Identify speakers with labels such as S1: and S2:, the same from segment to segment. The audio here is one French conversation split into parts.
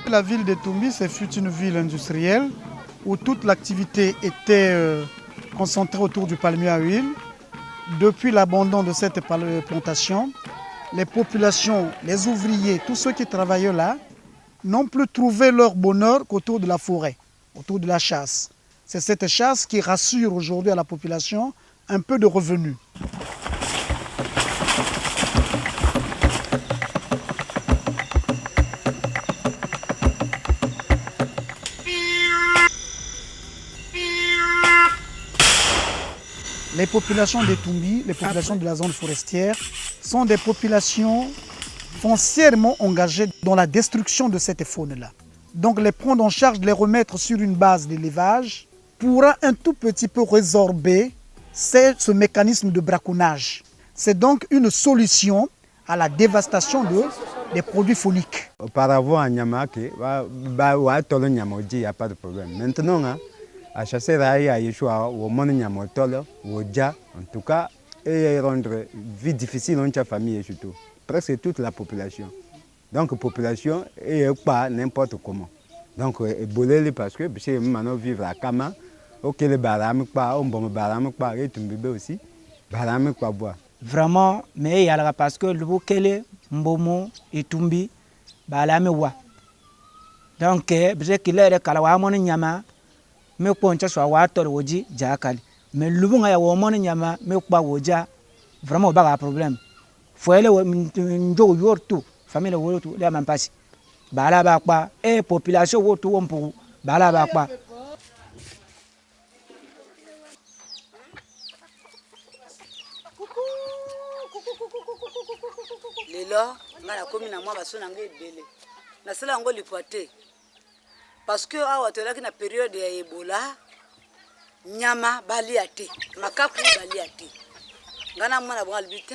S1: La ville de Toumbi, c'est fut une ville industrielle où toute l'activité était concentrée autour du palmier à huile. Depuis l'abandon de cette plantation, les populations, les ouvriers, tous ceux qui travaillaient là, n'ont plus trouvé leur bonheur qu'autour de la forêt, autour de la chasse. C'est cette chasse qui rassure aujourd'hui à la population un peu de revenus. Les populations de Toumbi, les populations de la zone forestière, sont des populations foncièrement engagées dans la destruction de cette faune-là. Donc les prendre en charge, les remettre sur une base d'élevage pourra un tout petit peu résorber ce mécanisme de braconnage. C'est donc une solution à la dévastation des produits fauniques.
S2: Auparavant, à Nyamake, il n'y a pas de problème. Maintenant, à chasser à Yeshua, au Moninamotolo, au Dja, en tout cas, et rendre vie difficile dans ta famille et surtout. Presque toute la population. Donc, la population et pas n'importe comment. Donc, Bolé parce que c'est maintenant vivre à Kama, ok, les baram pas, on bombe baram pas, et Toumbi aussi, baram pas boire.
S3: Vraiment, mais il y a parce que le Bokele, Mbomo et Toumbi, balam wa. Donc, je qu'il est le Kalawamon Nyama. Mais pour un chasseur water oji jakali mais le bon ya woman nyama mais pas woja vraiment pas de problème faut aller njo yortu famille wotu la même passe bala ba kwa et population wotu on pour bala ba kwa
S4: lelo ngala komi na mwa baso na ngai ebele na sala ngo lipote. Parce que awa tolaki na période ya Ebola nyama balia te makaku balia te ngana mwana bwa albite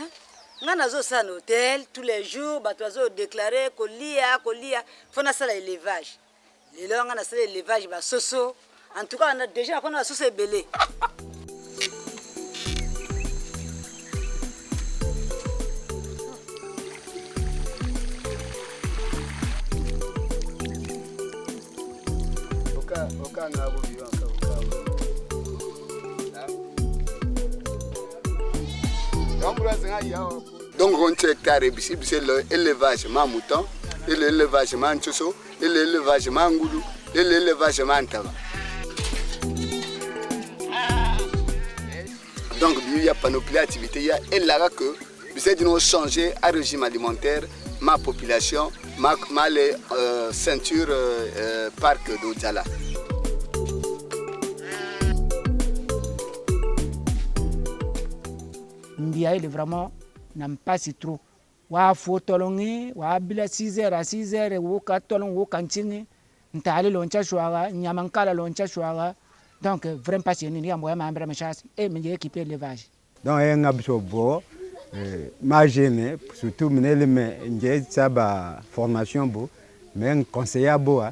S4: ngana zo sa na hôtel tous les jours bato zo déclarer kolia fona sala élevage lelo ngana sala élevage ba soso en tout cas on a déjà on a soso ebele.
S5: Donc on hectares ici, c'est l'élevage mouton, et l'élevage tchoso, et l'élevage ngoulou, et l'élevage taba. Donc il y a panoplie d'activités, il y a et là que vous êtes changer à régime alimentaire, ma population, ma ceinture parc d'Odjala.
S3: Mbia il vraiment n'aime pas si trop. Wa fotolongi, wa bila 6h à 6h, wo katolong wo kantingi, ntali loncha chouaga, nyamankala loncha chouaga. Donc vraiment pas si ni amboya mambra machas et me équiper l'élevage.
S2: Donc un absobo ma gêné surtout mener les saba formation beau mais un conseiller beau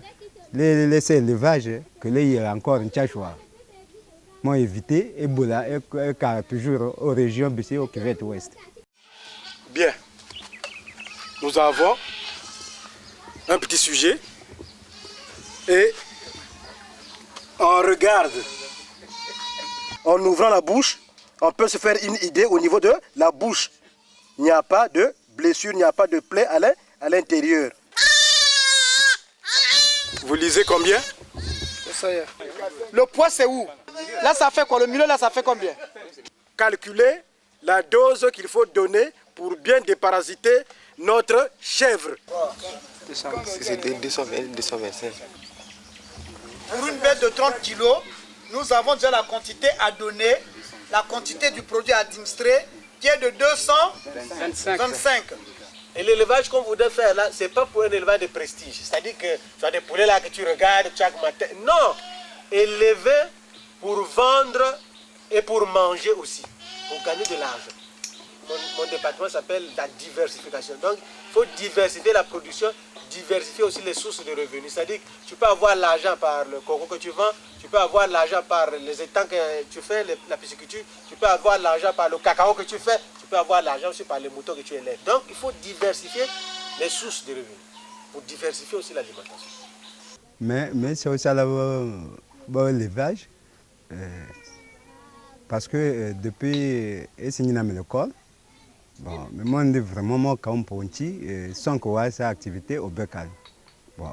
S2: les laisser l'élevage que là il y a encore un chachoua. Moi éviter Ebola et car toujours aux régions BC au Québec ouest.
S6: Bien. Nous avons un petit sujet et on regarde, en ouvrant la bouche, on peut se faire une idée au niveau de la bouche. Il n'y a pas de blessure, il n'y a pas de plaie à l'intérieur. Vous lisez combien?
S1: Le poids c'est où? Là ça fait quoi? Le milieu là ça fait combien?
S6: Calculer la dose qu'il faut donner pour bien déparasiter notre chèvre.
S7: C'était 225.
S1: Pour une bête de 30 kg, nous avons déjà la quantité à donner, la quantité du produit administré qui est de 225.
S6: Et l'élevage qu'on voudrait faire là, c'est pas pour un élevage de prestige. C'est-à-dire que tu as des poulets là que tu regardes chaque matin. Non! Élever pour vendre et pour manger aussi, pour gagner de l'argent. Mon département s'appelle la diversification. Donc, il faut diversifier la production, diversifier aussi les sources de revenus. C'est-à-dire que tu peux avoir l'argent par le coco que tu vends, tu peux avoir l'argent par les étangs que tu fais, la pisciculture, tu peux avoir l'argent par le cacao que tu fais, tu peux avoir l'argent aussi par les moutons que tu élèves. Donc il faut diversifier les sources de revenus pour diversifier aussi l'alimentation.
S2: Mais c'est aussi l'élevage. Parce que depuis l'école, bon, mais moi, on est vraiment comme ponti, sans que cette activité au Bécal. Bon,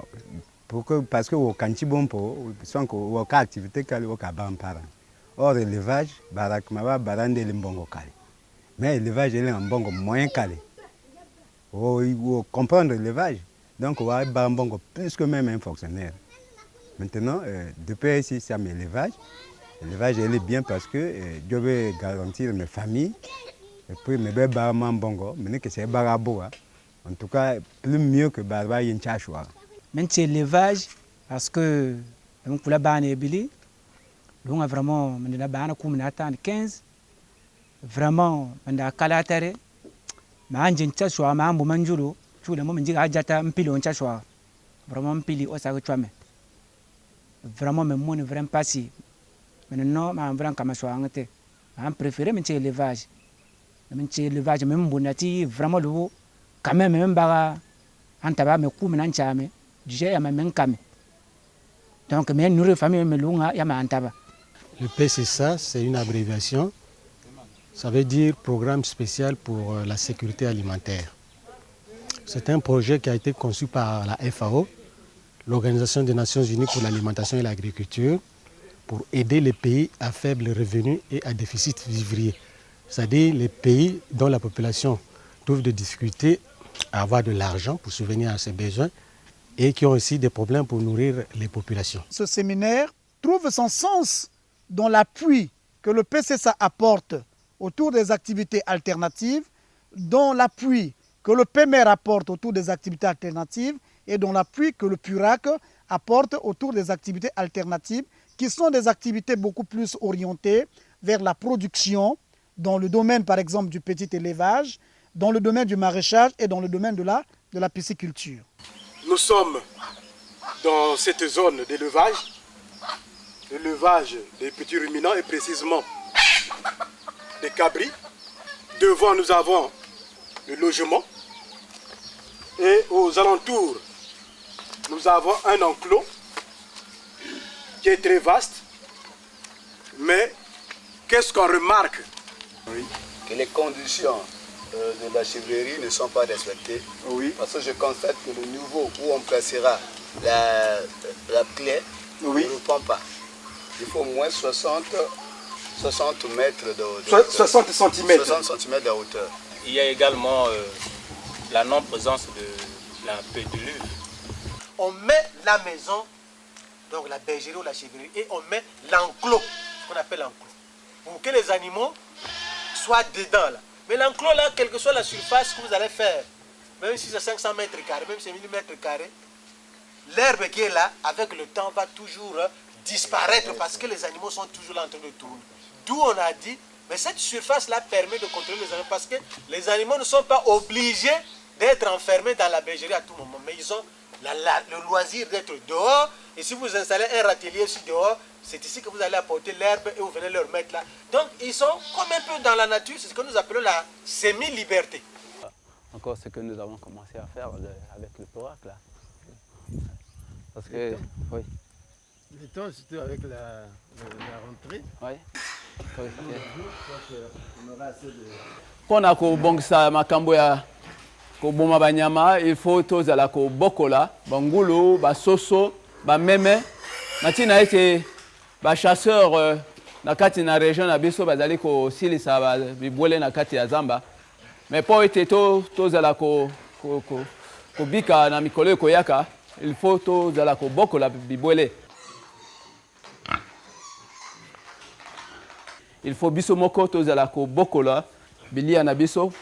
S2: parce que au Kanchibompo, sans que au activité qu'elle au Kabampara. Or, l'élevage, barak maba barande limbongo kali. Mais l'élevage est un bongo moyen calé. Au comprendre l'élevage, donc on va un bongo plus que même un fonctionnaire. Maintenant, depuis ici, ça met l'élevage. L'élevage est bien parce que je veux garantir mes familles. Et puis, mes bébés barman bongo, mais que c'est baraboa. En tout cas, plus mieux que barba yinchashwa.
S3: Même c'est l'élevage, parce que pour la banne est bili, on a vraiment, on a banne comme on attend 15, vraiment, on a calatere, mais on a yinchashwa, mais on a manjuro, tout le monde dit que jata un pili on chashwa, vraiment un pili au sac de vraiment, mais moi, vraiment pas si. Maintenant, on vraiment comme ça, on préfère mais c'est l'élevage. Mais c'est l'élevage, même bonati, vraiment le haut, quand même bara, on tabac me coupe maintenant chame, déjà ma même came. Donc, mais nous famille me lunga, ya ma antaba.
S6: Le PCSA, c'est une abréviation. Ça veut dire Programme spécial pour la sécurité alimentaire. C'est un projet qui a été conçu par la FAO, l'Organisation des Nations Unies pour l'alimentation et l'agriculture, pour aider les pays à faible revenu et à déficit vivrier. C'est-à-dire les pays dont la population trouve des difficultés à avoir de l'argent pour subvenir à ses besoins et qui ont aussi des problèmes pour nourrir les populations.
S1: Ce séminaire trouve son sens dans l'appui que le PCSA apporte autour des activités alternatives, dans l'appui que le PMER apporte autour des activités alternatives et dans l'appui que le PURAC apporte autour des activités alternatives qui sont des activités beaucoup plus orientées vers la production, dans le domaine par exemple du petit élevage, dans le domaine du maraîchage et dans le domaine de la pisciculture.
S6: Nous sommes dans cette zone d'élevage, l'élevage des petits ruminants et précisément des cabris. Devant nous avons le logement et aux alentours nous avons un enclos qui est très vaste, mais qu'est-ce qu'on remarque?
S5: Oui. Que les conditions de la chèvrerie ne sont pas respectées.
S6: Oui.
S5: Parce que je constate que le niveau où on placera la clé
S6: Oui.
S5: ne répond pas. Il faut au moins 60 mètres de
S6: 60 cm.
S5: 60 cm de hauteur.
S8: Il y a également la non-présence de la pédiluve.
S6: On met la maison, donc la bergerie ou la chèvrerie, et on met l'enclos, ce qu'on appelle l'enclos, pour que les animaux soient dedans là. Mais l'enclos là, quelle que soit la surface que vous allez faire, même si c'est 500 mètres carrés, même si c'est 1000 mètres carrés, l'herbe qui est là, avec le temps, va toujours disparaître parce que les animaux sont toujours là en train de tourner. D'où on a dit, mais cette surface-là permet de contrôler les animaux parce que les animaux ne sont pas obligés d'être enfermés dans la bergerie à tout moment, mais ils ont le loisir d'être dehors. Et si vous installez un râtelier ici dehors, c'est ici que vous allez apporter l'herbe et vous venez leur mettre là. Donc ils sont comme un peu dans la nature, c'est ce que nous appelons la semi-liberté.
S9: Encore ce que nous avons commencé à faire avec le PURAC là. Parce que, oui.
S10: Le temps, c'était avec la rentrée.
S9: Oui. On a kobongisa makambo ya koboma banyama, il faut tozala kobokola bangulu basoso bameme natina ete bachasseur na kati na région na biso bazali kosilisa bibwele na kati ya zamba, mais po ete tozala kobika na mikolo ekoyaka, il faut tozala kobokola bibwele. Il faut biso moko tozala kobokola bilia na biso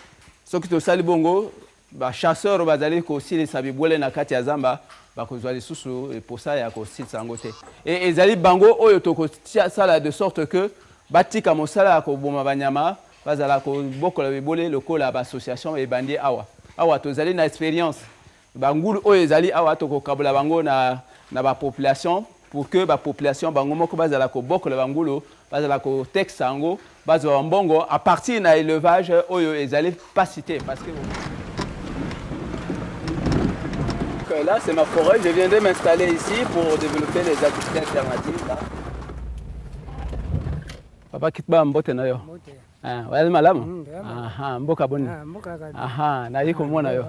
S9: soki tosali bongo ba chasseur bazali kosilisa bibwele na kati ya zamba bakozwa lisusu eposa ya kosilisa yango te et ezali bango oyo tokosala de sorte que batika mosala ya koboma banyama bazala kobokola bibwele lokola ba association ebandi awa tozali na expérience bangulu oyo ezali awa tokokabola bango na ba population pour que ba population bango moko bazala ko bokola bangulu bazala ko texte yango bazwa mbongo à partir na élevage oyo ezali pas cité parce que là c'est ma forêt, je viendrai m'installer ici pour développer les activités alternatives là. Papa kitba mbote na yo. Wale malamu? Mboka boni. Na yiko mona yo.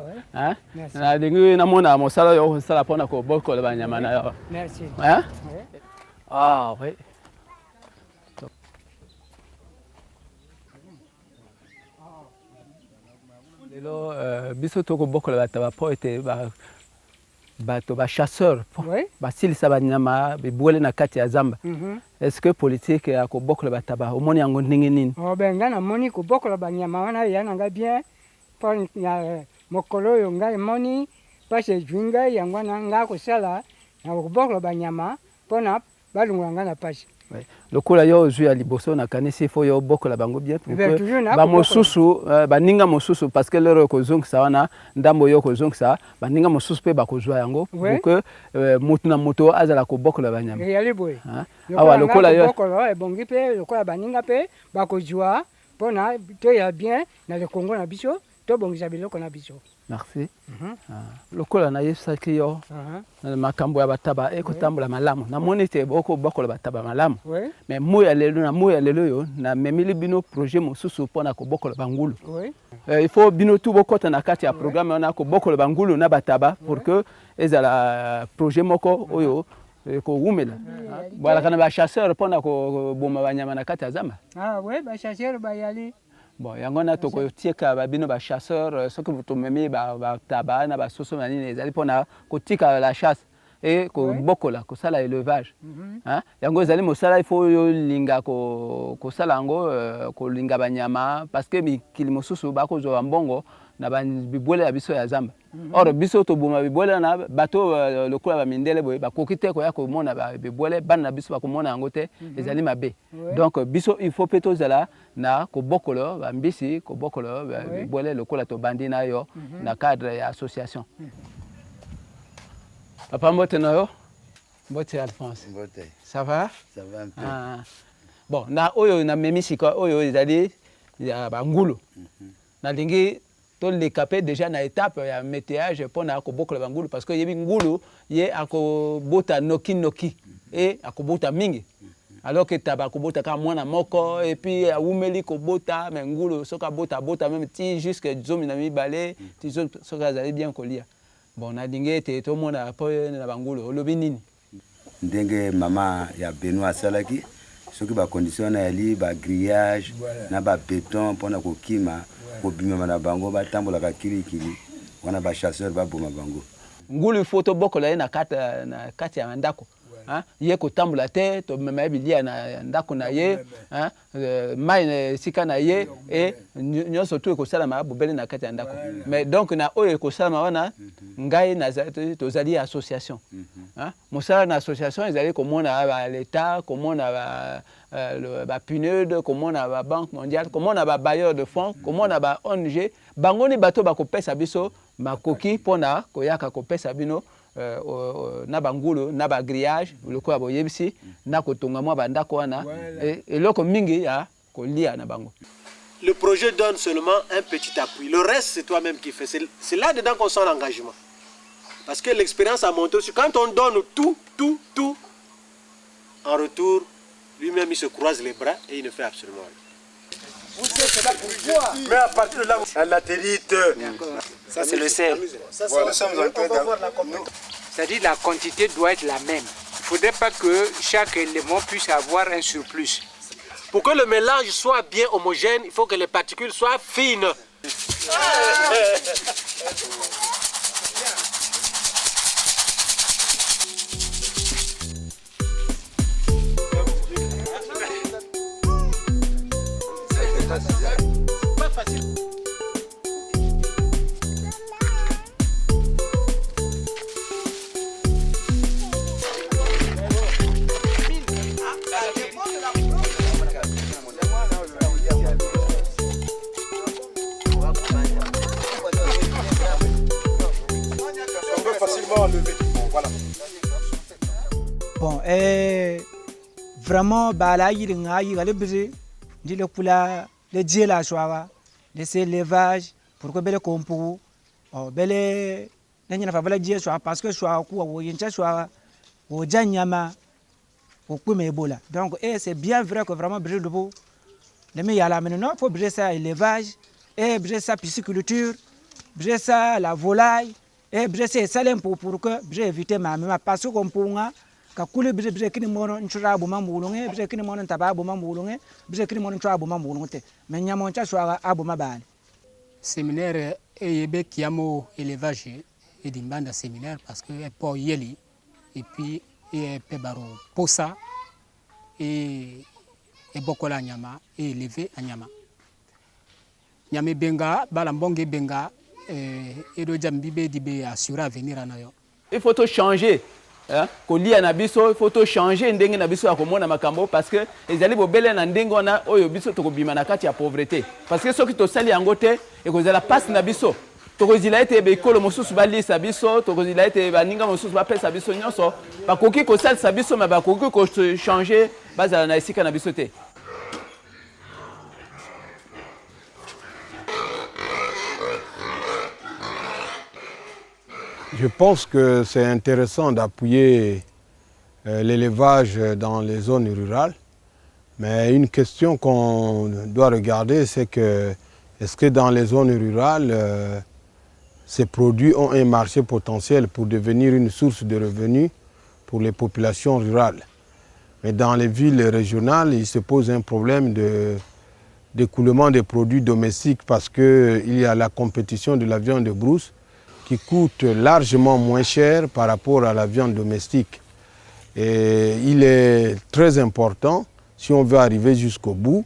S9: Na dingi na mona mosala yo sala pona ko boko le banyama na yo.
S11: Merci.
S9: Oui. Lelo biso toko boko le bataba po ete bato ba chasseur basilisa banyama bibwele na kati ya zamba. Est-ce que politique ya ko bokola bataba omoni yango ndenge nini?
S11: Benga na moni ko bokola banyama wana yana nga bien pour ya mokolo yo nga moni parce junga yango na nga ko sala na ko bokola banyama pona balungu nga na pasi.
S9: Lokola yo zui ya liboso na kanisi fo yo bokola bango bien pour que ba mosusu baninga mosusu parce que lero ko zongisa wana ndambo yo ko zongisa baninga mosusu pe ba ko zwa yango pour que mutu na mutu azala ko bokola banyama.
S11: Yali boy.
S9: Awa lokola yo
S11: bokola bongi pe lokola baninga pe ba ko zwa pona to ya bien na le Congo na biso to bongisa biloko na biso.
S9: Merci. Lokola na yesaki yo na makambo ya bataba ekotambola malamu na moni te boko bokola bataba malamu mais moya lelo yo na memili bino projet mosusu pona ko bokola bangulu il faut bino tout bokota na kati ya programme na ko bokola bangulu na bataba pour que ezala projet moko oyo ko wumela voilà kana ba chasseur pona ko boma banyama na kati ya zamba
S11: ba chasseur ba yali.
S9: Bon, yango na toko tika ba bino ba chasseur ce que vous tomemi ba taba na ba soso na nini ezali pona ko tika la chasse et ko bokola ko sala élevage. Yango ezali mosala il faut yo linga ko sala ngo ko linga banyama parce que mikili mosusu ba ko zo mbongo na ba bibwele ya biso ya zamba. Or biso to boma bibwele na bato lokola ba mindele boy ba kokite ko ya ko mona ba bibwele ban na biso ba ko mona ngo te ezali mabe. Donc biso il faut peto zala na ko bokolo ba mbisi ko bokolo bibwele lokola to bandi na yo na cadre ya association. Papa mbote na yo? Mbote Alphonse.
S12: Mbote.
S9: Ça va?
S12: Ça va un peu.
S9: Bon, na oyo na memisi ko oyo ezali ya bangulu. Na lingi to le capé déjà na étape ya météage pona ko bokola bangulu parce que yebi ngulu ye akobota noki et akobota mingi. Alors que taba kobota ka mwana moko et puis awumeli kobota mais ngulu soka bota même ti jusque zomi na mibale ti soka zali bien kolia. Bon na dingue te to mona po na bangulu olobi nini?
S12: Ndenge mama ya Benoît salaki soki ba condition na yali ba grillage na ba béton pona ko kima ko bima na bango ba tambola ka kilikili wana ba chasseur ba boma bango.
S9: Ngulu photo bokola na kati ya ndako. Ye ko tambola te to mema bilia na ndako na ye mai sika na ye et nyoso tu ko sala ma bobele na kati ya ndako. Mais donc na oyo ko sala wana ngai na to zali association. Mosala na association ezali ko mona ba l'état, ko mona ba PNUD, ko mona ba banque mondiale, ko mona ba bailleur de fonds, ko mona ba ONG, bangoni bato ba ko pesa biso makoki pona ko yaka ko pesa bino na bangulu na ba grillage lokola boyebisi na kotonga mwa bandako wana eloko mingi ya kolia na bango.
S6: Le projet donne seulement un petit appui. Le reste, c'est toi-même qui fais. C'est là-dedans qu'on sent l'engagement. Parce que l'expérience a montré que quand on donne tout, en retour, lui-même, il se croise les bras et il ne fait absolument rien.
S10: Mais à partir de là, la latérite.
S13: Ça, c'est le sel. C'est-à-dire la quantité doit être la même. Il ne faudrait pas que chaque élément puisse avoir un surplus.
S6: Pour que le mélange soit bien homogène, il faut que les particules soient fines. Pas facile.
S3: Bon, vraiment, là, il y a le brisé, le poula, le dieu la choix, laisser l'élevage, pour que belle compo, belle, n'a pas le dieu soit parce que soit quoi, ou y soit, ou janyama, ou comme Ebola. Donc, c'est bien vrai que vraiment brisé de beau. Les meilleurs là maintenant, il faut briser ça l'élevage, et briser ça pisciculture, briser ça la volaille, et briser ça pour que briser éviter ma parce qu'on pourra ka kule briser kini mono nchura abuma mulunge, briser kini mono ntaba abuma mulunge, briser kini mono nchura abuma mulunge. Mais nyama ncha swara abuma bali.
S14: Séminaire yebe kiamo élevage et dimbanda séminaire parce que pour yeli et puis et pebaro posa et bokola nyama et élevé à nyama. Nyame benga balambonge benga et do jambibe dibe assurer venir anayo.
S9: Il faut tout changer. Hein? Il faut tout changer ndenge na biso akomona makambo parce que ezali bobele na ndenge wana oyo biso tokobima na kati ya pauvreté parce que soki tosali yango te ekozala passe na biso tokozila ete bekolo mosusu balisa biso tokozila ete baninga mosusu bapesa biso nyonso bakoki kosalisa biso me bakoki kochanger bazala na esika na biso te.
S10: Je pense que c'est intéressant d'appuyer l'élevage dans les zones rurales, mais une question qu'on doit regarder, c'est que est-ce que dans les zones rurales, ces produits ont un marché potentiel pour devenir une source de revenus pour les populations rurales. Mais dans les villes régionales, il se pose un problème d'écoulement des produits domestiques parce qu'il y a la compétition de la viande de brousse qui coûte largement moins cher par rapport à la viande domestique. Et il est très important, si on veut arriver jusqu'au bout,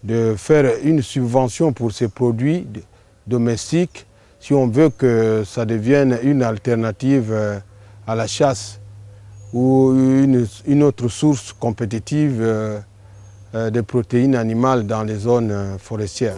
S10: de faire une subvention pour ces produits domestiques, si on veut que ça devienne une alternative à la chasse ou une autre source compétitive de protéines animales dans les zones forestières.